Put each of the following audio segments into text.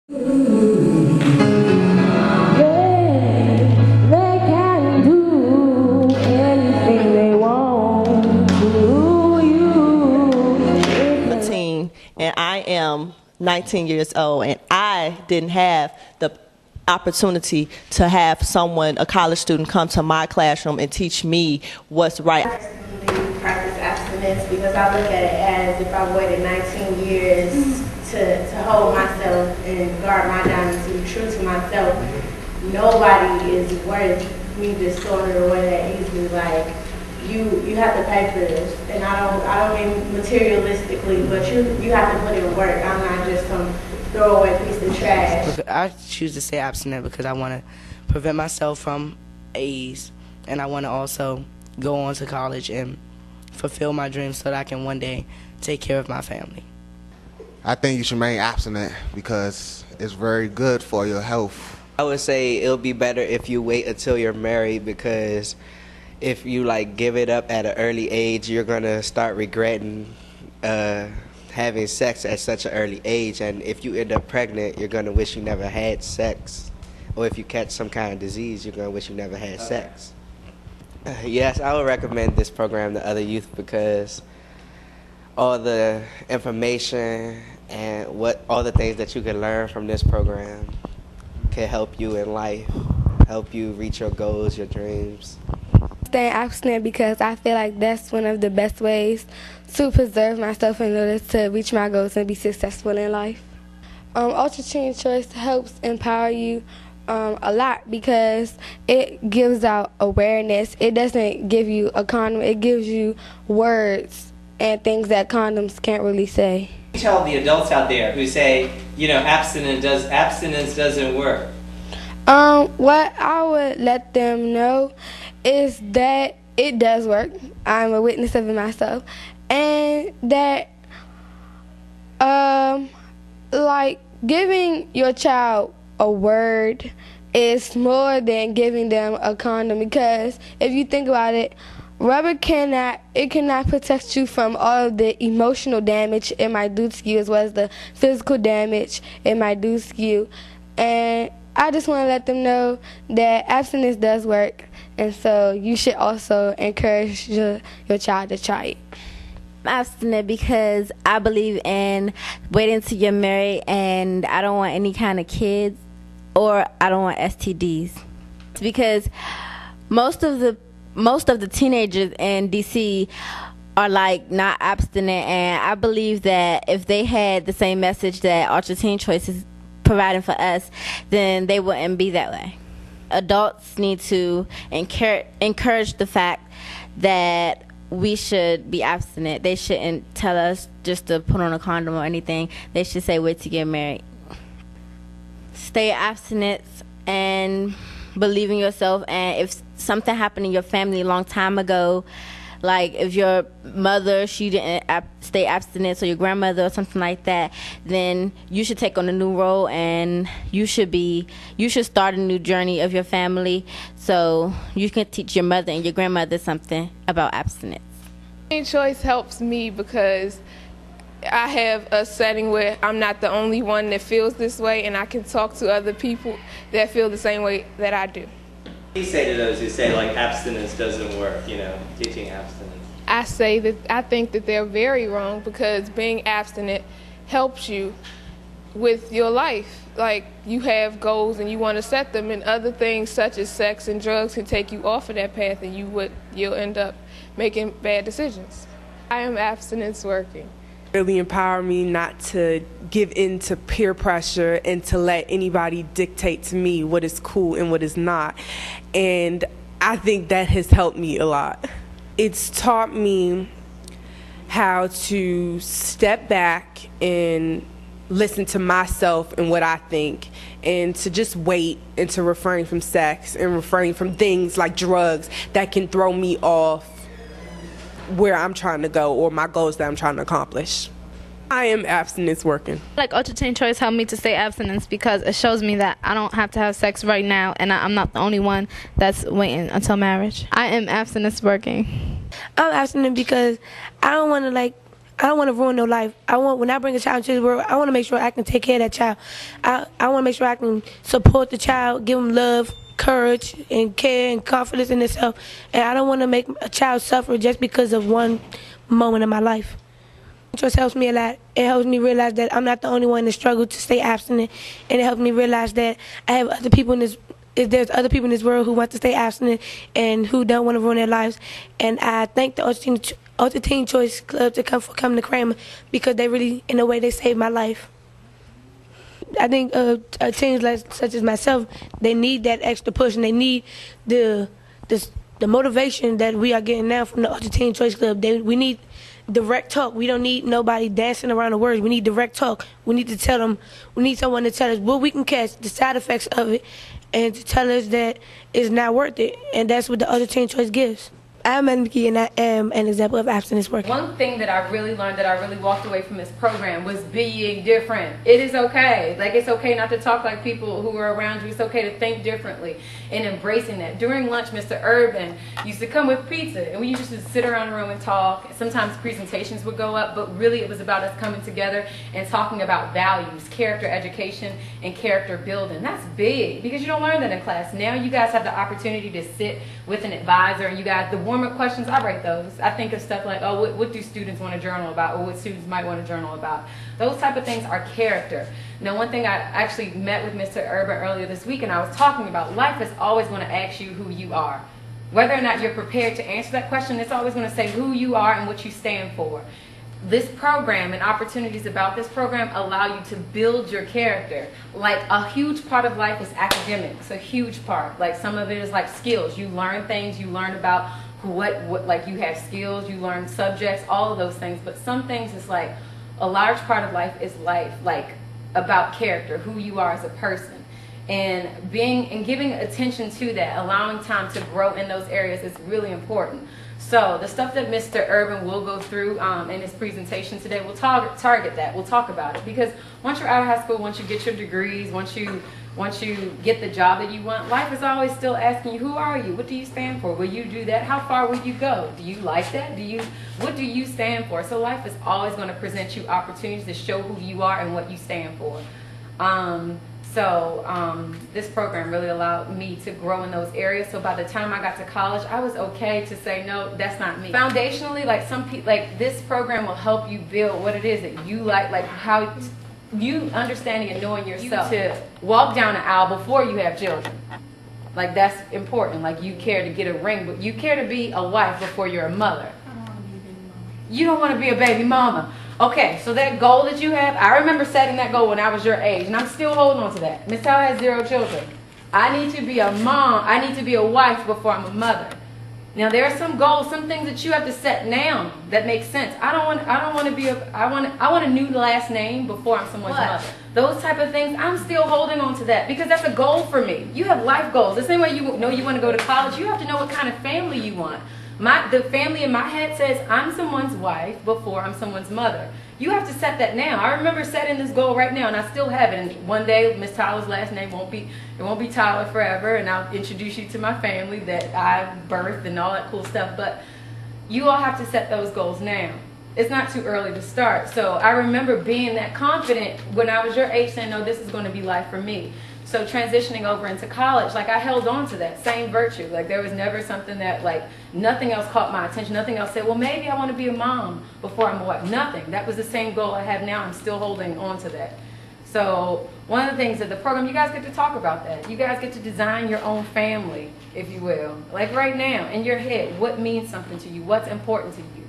They can do anything they want to you. 13, and I am 19 years old, and I didn't have the opportunity to have someone, a college student, come to my classroom and teach me what's right. I personally practice abstinence because I look at it as if I waited 19 years to hold myself and guard my diamonds and be true to myself. Nobody is worth me just throwing it away that easily. Like, you have to pay for this, and I don't mean materialistically, but you have to put in work. I'm not just some throwaway piece of trash. I choose to stay abstinent because I want to prevent myself from AIDS, and I want to also go on to college and fulfill my dreams so that I can one day take care of my family. I think you should remain abstinent because it's very good for your health. I would say it'll be better if you wait until you're married, because if you give it up at an early age, you're gonna start regretting having sex at such an early age, and if you end up pregnant, you're gonna wish you never had sex, or if you catch some kind of disease, you're gonna wish you never had sex. Yes, I would recommend this program to other youth because all the information and all the things that you can learn from this program can help you in life, help you reach your goals, your dreams. Staying abstinent because I feel like that's one of the best ways to preserve myself in order to reach my goals and be successful in life. Ultra Teen Choice helps empower you a lot because it gives out awareness. It doesn't give you a condom, it gives you words and things that condoms can't really say. Tell the adults out there who say, abstinence doesn't work. What I would let them know is that it does work. I'm a witness of it myself. And that, giving your child a word is more than giving them a condom, because if you think about it, rubber cannot protect you from all of the emotional damage it might do to you, as well as the physical damage it might do to you. And I just want to let them know that abstinence does work, and so you should also encourage your child to try it. I'm abstinent because I believe in waiting till you're married, and I don't want any kind of kids, or I don't want STDs. It's because most of the teenagers in DC are not abstinent, and I believe that if they had the same message that Ultra Teen Choice is providing for us, then they wouldn't be that way. Adults need to encourage the fact that we should be abstinent. They shouldn't tell us just to put on a condom or anything. They should say wait to get married. Stay abstinent and believe in yourself, and if something happened in your family a long time ago, like if your mother, she didn't stay abstinent, or your grandmother or something like that, then you should take on a new role, and you should start a new journey of your family, so you can teach your mother and your grandmother something about abstinence. Teen Choice helps me because I have a setting where I'm not the only one that feels this way, and I can talk to other people that feel the same way that I do. What do you say to those who say abstinence doesn't work, teaching abstinence? I think that they're very wrong, because being abstinent helps you with your life. You have goals and you want to set them, and other things such as sex and drugs can take you off of that path, and you'll end up making bad decisions. I am abstinence working. Really empower me not to give in to peer pressure and to let anybody dictate to me what is cool and what is not. And I think that has helped me a lot. It's taught me how to step back and listen to myself and what I think, and to just wait, and to refrain from sex and refrain from things like drugs that can throw me off where I'm trying to go or my goals that I'm trying to accomplish. I am abstinence working. Ultra Teen Choice helped me to stay abstinence because it shows me that I don't have to have sex right now, and I'm not the only one that's waiting until marriage. I am abstinence working. I'm abstinent because I don't want to I don't want to ruin no life. When I bring a child into this world, I want to make sure I can take care of that child. I want to make sure I can support the child, give them love, courage, and care and confidence in themselves. And I don't want to make a child suffer just because of one moment in my life. Choice helps me a lot. It helps me realize that I'm not the only one that struggle to stay abstinent, and it helps me realize that I have other people in this. There's other people in this world who want to stay abstinent and who don't want to ruin their lives. And I thank the Ultra Teen Choice Club to come to Kramer because they really, in a way, they saved my life. I think teens such as myself, they need that extra push, and they need the motivation that we are getting now from the Ultra Teen Choice Club. We need direct talk. We don't need nobody dancing around the words. We need direct talk. We need to tell them. We need someone to tell us what we can catch, the side effects of it, and to tell us that it's not worth it. And that's what the Ultra Teen Choice gives. I'm Nikki, and I am an example of abstinence working. One thing that I really learned, that I really walked away from this program, was being different. It is okay. Like, it's okay not to talk like people who are around you. It's okay to think differently, and embracing that. During lunch, Mr. Urban used to come with pizza, and we used to sit around the room and talk. Sometimes presentations would go up, but really it was about us coming together and talking about values, character education, and character building. That's big, because you don't learn that in class. Now you guys have the opportunity to sit with an advisor, and you guys, the warm-up questions, I write those. I think of stuff like, oh, what do students want to journal about, or what students might want to journal about. Those type of things are character. Now, one thing, I actually met with Mr. Urban earlier this week, and I was talking about life is always going to ask you who you are. Whether or not you're prepared to answer that question, it's always going to say who you are and what you stand for. This program and opportunities about this program allow you to build your character. Like, a huge part of life is academics, a huge part. Like, some of it is like skills. You learn things, you learn about what like, you have skills, you learn subjects, all of those things. But some things is like, a large part of life is like about character, who you are as a person. And giving attention to that, allowing time to grow in those areas is really important. So the stuff that Mr. Urban will go through in his presentation today, we'll target that. We'll talk about it, because once you're out of high school, once you get your degrees, once you get the job that you want, life is always still asking you, who are you? What do you stand for? Will you do that? How far will you go? Do you like that? What do you stand for? So life is always going to present you opportunities to show who you are and what you stand for. This program really allowed me to grow in those areas. So by the time I got to college, I was okay to say, no, that's not me. Foundationally, like some people, like this program will help you build what it is that you like how you understanding and knowing yourself. To walk down the aisle before you have children. Like, that's important. Like, you care to get a ring, but you care to be a wife before you're a mother. You don't want to be a baby mama. Okay, so that goal that you have, I remember setting that goal when I was your age, and I'm still holding on to that. Miss Howell has 0 children. I need to be a mom. I need to be a wife before I'm a mother. Now, there are some goals, some things that you have to set now that make sense. I want a new last name before I'm someone's mother. Those type of things, I'm still holding on to that, because that's a goal for me. You have life goals. The same way you know you want to go to college, you have to know what kind of family you want. The family in my head says I'm someone's wife before I'm someone's mother. You have to set that now. I remember setting this goal right now, and I still have it. And one day, Miss Tyler's last name won't be Tyler forever, and I'll introduce you to my family that I birthed and all that cool stuff. But you all have to set those goals now. It's not too early to start. So I remember being that confident when I was your age, saying, no, this is going to be life for me. So transitioning over into college, like, I held on to that same virtue. Like, there was never something that, like, nothing else caught my attention. Nothing else said, well, maybe I want to be a mom before I'm a wife. Nothing. That was the same goal I have now. I'm still holding on to that. So one of the things that the program, you guys get to talk about that. You guys get to design your own family, if you will. Like, right now, in your head, what means something to you? What's important to you?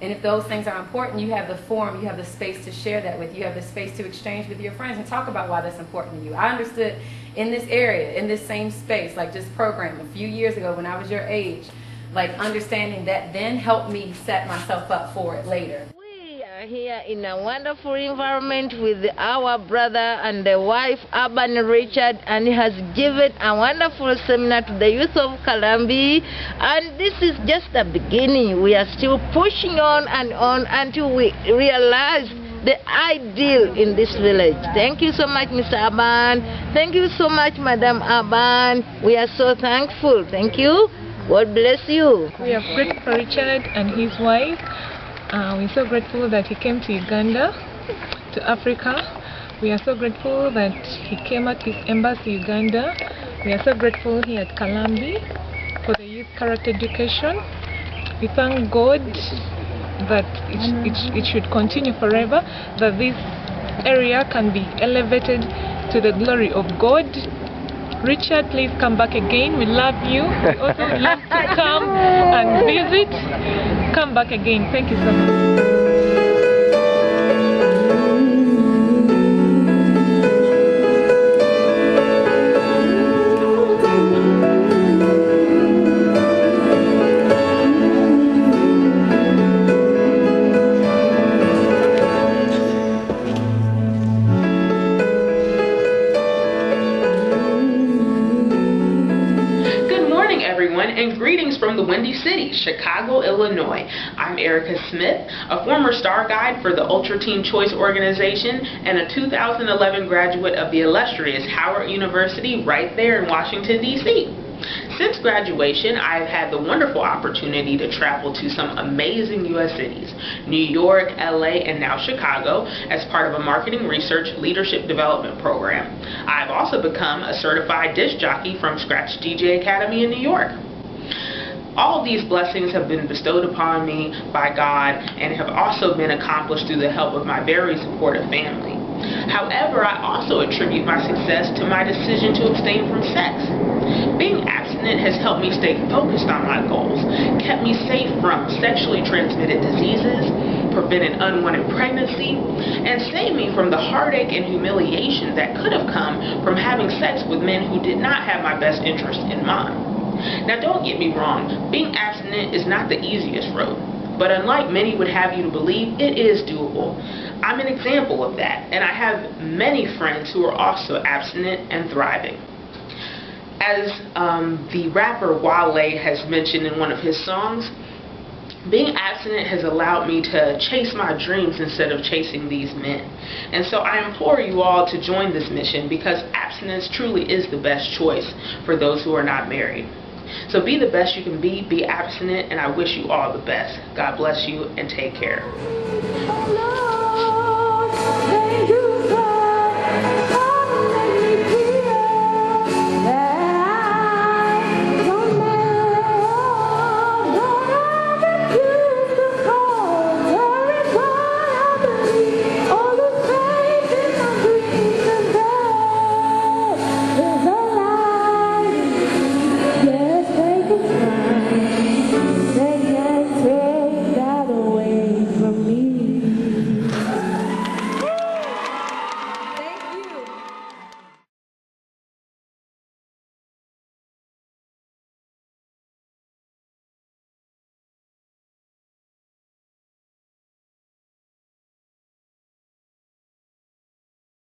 And if those things are important, you have the forum, you have the space to share that with. You have the space to exchange with your friends and talk about why that's important to you. I understood in this area, in this same space, like this program a few years ago when I was your age, like, understanding that then helped me set myself up for it later. We are here in a wonderful environment with our brother and the wife, Urban Richard, and he has given a wonderful seminar to the youth of Kalambi. And this is just the beginning. We are still pushing on and on until we realize the ideal in this village. Thank you so much, Mr. Urban. Thank you so much, Madam Urban. We are so thankful. Thank you. God bless you. We have prayed for Richard and his wife We're so grateful that he came to Uganda, to Africa. We are so grateful that he came at his embassy, Uganda. We are so grateful here at Kalambi for the youth character education. We thank God that it should continue forever, that this area can be elevated to the glory of God. Richard, please come back again. We love you. We also would love to come and visit. Come back again. Thank you so much. And greetings from the Windy City, Chicago, Illinois. I'm Erica Smith, a former star guide for the Ultra Team Choice organization and a 2011 graduate of the illustrious Howard University right there in Washington, D.C. Since graduation, I've had the wonderful opportunity to travel to some amazing U.S. cities, New York, LA, and now Chicago, as part of a marketing research leadership development program. I've also become a certified disc jockey from Scratch DJ Academy in New York. All of these blessings have been bestowed upon me by God and have also been accomplished through the help of my very supportive family. However, I also attribute my success to my decision to abstain from sex. Being abstinent has helped me stay focused on my goals, kept me safe from sexually transmitted diseases, prevented unwanted pregnancy, and saved me from the heartache and humiliation that could have come from having sex with men who did not have my best interest in mind. Now, don't get me wrong, being abstinent is not the easiest road, but unlike many would have you to believe, it is doable. I'm an example of that, and I have many friends who are also abstinent and thriving. As the rapper Wale has mentioned in one of his songs, being abstinent has allowed me to chase my dreams instead of chasing these men. And so I implore you all to join this mission, because abstinence truly is the best choice for those who are not married. So be the best you can be abstinent, and I wish you all the best. God bless you, and take care.